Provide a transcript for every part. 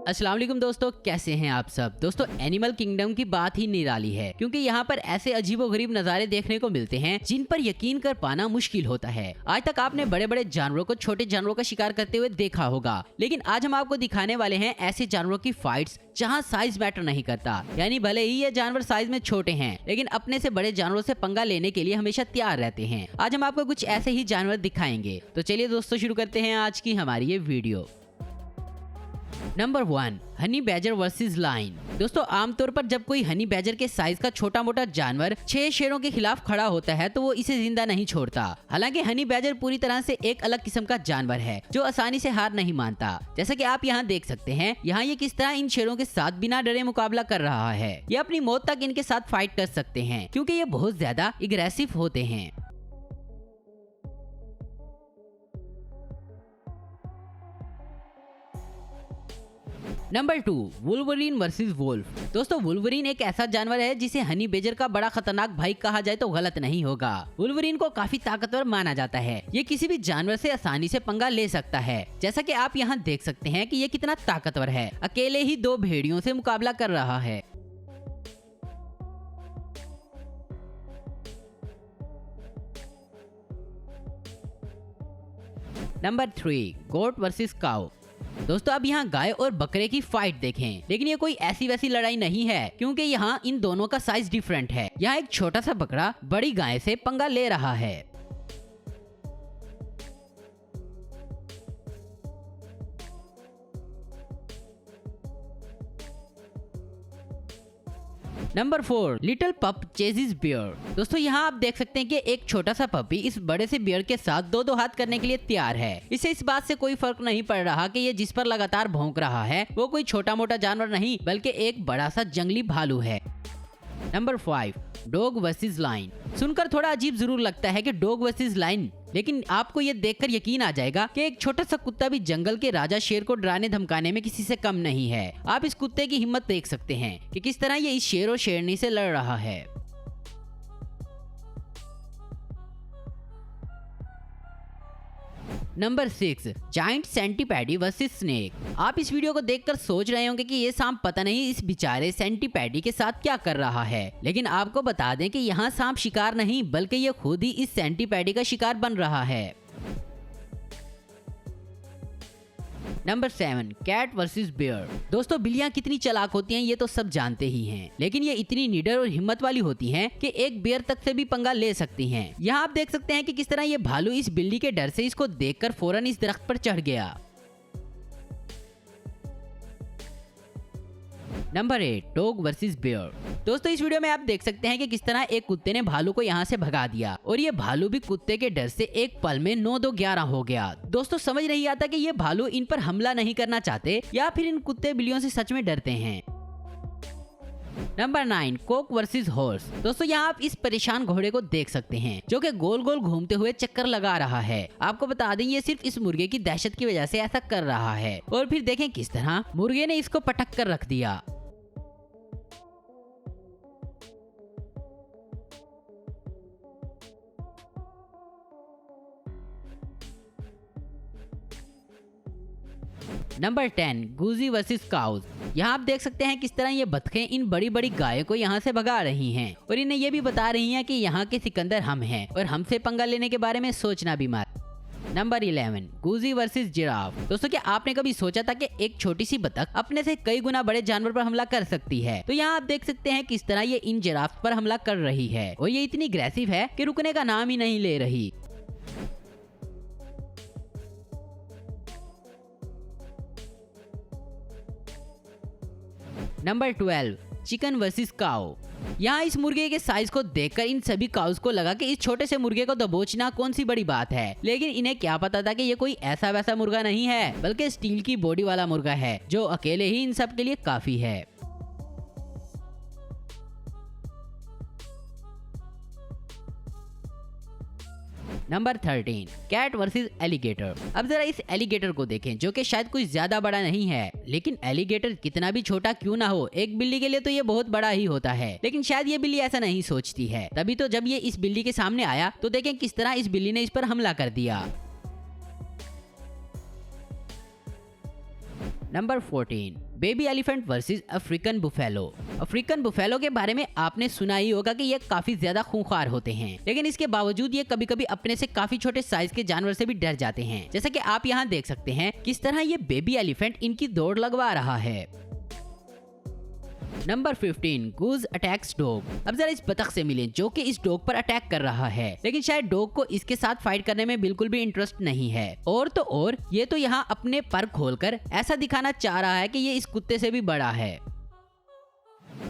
अस्सलाम वालेकुम दोस्तों, कैसे हैं आप सब। दोस्तों एनिमल किंगडम की बात ही निराली है क्योंकि यहाँ पर ऐसे अजीबोगरीब नज़ारे देखने को मिलते हैं जिन पर यकीन कर पाना मुश्किल होता है। आज तक आपने बड़े बड़े जानवरों को छोटे जानवरों का शिकार करते हुए देखा होगा, लेकिन आज हम आपको दिखाने वाले हैं ऐसे जानवरों की फाइट्स जहाँ साइज मैटर नहीं करता। यानी भले ही ये जानवर साइज में छोटे हैं लेकिन अपने से बड़े जानवरों से पंगा लेने के लिए हमेशा तैयार रहते हैं। आज हम आपको कुछ ऐसे ही जानवर दिखाएंगे। तो चलिए दोस्तों शुरू करते हैं आज की हमारी ये video. Number 1, honey badger versus lion. दोस्तों आमतौर पर जब कोई हनी बैजर के साइज का छोटा मोटा जानवर 6 शेरों के खिलाफ खड़ा होता है तो वो इसे जिंदा नहीं छोड़ता। हालांकि हनी बैजर पूरी तरह से एक अलग किस्म का जानवर है जो आसानी से हार नहीं मानता। जैसा कि आप यहाँ देख सकते हैं, यहाँ ये किस तरह इन शेरों के साथ बिना डरे मुकाबला कर रहा है। ये अपनी मौत तक इनके साथ फाइट कर सकते हैं क्योंकि ये बहुत ज्यादा एग्रेसिव होते हैं। Number 2, wolverine versus wolf. दोस्तों वुल्वरीन एक ऐसा जानवर है जिसे हनी बेजर का बड़ा खतरनाक भाई कहा जाए तो गलत नहीं होगा। वुल्वरीन को काफी ताकतवर माना जाता है। ये किसी भी जानवर से आसानी से पंगा ले सकता है। जैसा कि आप यहाँ देख सकते हैं कि ये कितना ताकतवर है। अकेले ही 2 भेड़ियों से मुकाबला कर रहा है। नंबर 3, गोट वर्सेस काऊ। दोस्तों अब यहाँ गाय और बकरे की फाइट देखें, लेकिन ये कोई ऐसी वैसी लड़ाई नहीं है क्योंकि यहाँ इन दोनों का साइज डिफरेंट है। यहाँ एक छोटा सा बकरा बड़ी गाय से पंगा ले रहा है। नंबर 4, लिटिल पप चेजिस बियर। दोस्तों यहाँ आप देख सकते हैं कि एक छोटा सा पपी इस बड़े से बियर के साथ दो हाथ करने के लिए तैयार है। इसे इस बात से कोई फर्क नहीं पड़ रहा कि ये जिस पर लगातार भौंक रहा है वो कोई छोटा मोटा जानवर नहीं बल्कि एक बड़ा सा जंगली भालू है। Number 5, dog versus lion. सुनकर थोड़ा अजीब जरूर लगता है कि डॉग वर्सेस लायन, लेकिन आपको ये देखकर यकीन आ जाएगा कि एक छोटा सा कुत्ता भी जंगल के राजा शेर को डराने धमकाने में किसी से कम नहीं है। आप इस कुत्ते की हिम्मत देख सकते हैं कि किस तरह ये इस शेर और शेरनी से लड़ रहा है। Number 6, giant centipede versus snake. आप इस वीडियो को देखकर सोच रहे होंगे कि ये सांप पता नहीं इस बेचारे सेंटीपैडी के साथ क्या कर रहा है, लेकिन आपको बता दें कि यहाँ सांप शिकार नहीं बल्कि ये खुद ही इस सेंटीपैडी का शिकार बन रहा है। Number 7, cat versus bear. दोस्तों बिल्लियां कितनी चालाक होती हैं ये तो सब जानते ही हैं, लेकिन ये इतनी निडर और हिम्मत वाली होती हैं कि एक बियर तक से भी पंगा ले सकती हैं। यहाँ आप देख सकते हैं कि किस तरह ये भालू इस बिल्ली के डर से इसको देखकर फौरन इस दरख्त पर चढ़ गया। Number 8, dog versus bear. दोस्तों इस वीडियो में आप देख सकते हैं कि किस तरह एक कुत्ते ने भालू को यहाँ से भगा दिया और ये भालू भी कुत्ते के डर से एक पल में 9-2-11 हो गया। दोस्तों समझ नहीं आता कि ये भालू इन पर हमला नहीं करना चाहते या फिर इन कुत्ते बिल्लियों से सच में डरते हैं। Number 9, Coke versus horse. दोस्तों यहाँ आप इस परेशान घोड़े को देख सकते हैं जो कि गोल गोल घूमते हुए चक्कर लगा रहा है। आपको बता दें ये सिर्फ इस मुर्गे की दहशत की वजह से ऐसा कर रहा है। और फिर देखें किस तरह मुर्गे ने इसको पटक कर रख दिया। नंबर 10, गूजी वर्सेस काउज। यहाँ आप देख सकते हैं किस तरह ये बतखें इन बड़ी बड़ी गायों को यहाँ से भगा रही हैं और इन्हें ये भी बता रही हैं कि यहाँ के सिकंदर हम हैं और हमसे पंगा लेने के बारे में सोचना भी मत। नंबर 11, गूजी वर्सेस जिराफ। दोस्तों क्या आपने कभी सोचा था कि एक छोटी सी बतख अपने से कई गुना बड़े जानवर पर हमला कर सकती है? तो यहाँ आप देख सकते हैं किस तरह ये इन जिराफ पर हमला कर रही है और ये इतनी अग्रेसिव है कि रुकने का नाम ही नहीं ले रही। नंबर 12, चिकन वर्सेस काऊ। यहाँ इस मुर्गे के साइज को देखकर इन सभी काउस को लगा कि इस छोटे से मुर्गे को दबोचना कौन सी बड़ी बात है, लेकिन इन्हें क्या पता था कि ये कोई ऐसा वैसा मुर्गा नहीं है बल्कि स्टील की बॉडी वाला मुर्गा है जो अकेले ही इन सब के लिए काफी है। Number 13, cat versus alligator. अब जरा इस एलिगेटर को देखें जो कि शायद कुछ ज्यादा बड़ा नहीं है, लेकिन एलिगेटर कितना भी छोटा क्यों ना हो एक बिल्ली के लिए तो ये बहुत बड़ा ही होता है। लेकिन शायद ये बिल्ली ऐसा नहीं सोचती है, तभी तो जब ये इस बिल्ली के सामने आया तो देखें किस तरह इस बिल्ली ने इस पर हमला कर दिया। Number 14, baby elephant versus African buffalo. African buffalo के बारे में आपने सुना ही होगा कि ये काफी ज्यादा खूंखार होते हैं, लेकिन इसके बावजूद ये कभी कभी अपने से काफी छोटे साइज के जानवर से भी डर जाते हैं। जैसा कि आप यहाँ देख सकते हैं किस तरह ये बेबी एलिफेंट इनकी दौड़ लगवा रहा है। नंबर 15, गूज अटैक्स डॉग। अब जरा इस बतख से मिलें जो कि इस डॉग पर अटैक कर रहा है, लेकिन शायद डॉग को इसके साथ फाइट करने में बिल्कुल भी इंटरेस्ट नहीं है। और तो और ये तो यहाँ अपने पर खोलकर ऐसा दिखाना चाह रहा है कि ये इस कुत्ते से भी बड़ा है।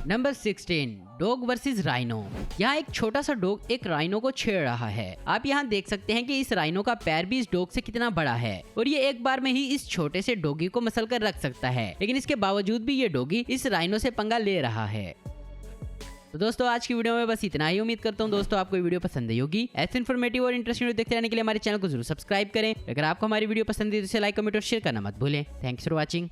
Number 16, dog versus rhino. यहाँ एक छोटा सा डॉग एक राइनो को छेड़ रहा है। आप यहाँ देख सकते हैं कि इस राइनो का पैर भी इस डॉग से कितना बड़ा है और ये एक बार में ही इस छोटे से डॉगी को मसल कर रख सकता है, लेकिन इसके बावजूद भी ये डॉगी इस राइनो से पंगा ले रहा है। तो दोस्तों आज की वीडियो में बस इतना ही। उम्मीद करता हूँ दोस्तों आपको वीडियो पसंद आई होगी। ऐसे इन्फॉर्मेटिव और इंटरेस्टिंग वीडियो देखते रहने के लिए हमारे चैनल को जरूर सब्सक्राइब करें। अगर आपको हमारी वीडियो पसंद है तो इसे लाइक, कमेंट और शेयर करना मत भूलें। Thanks for watching.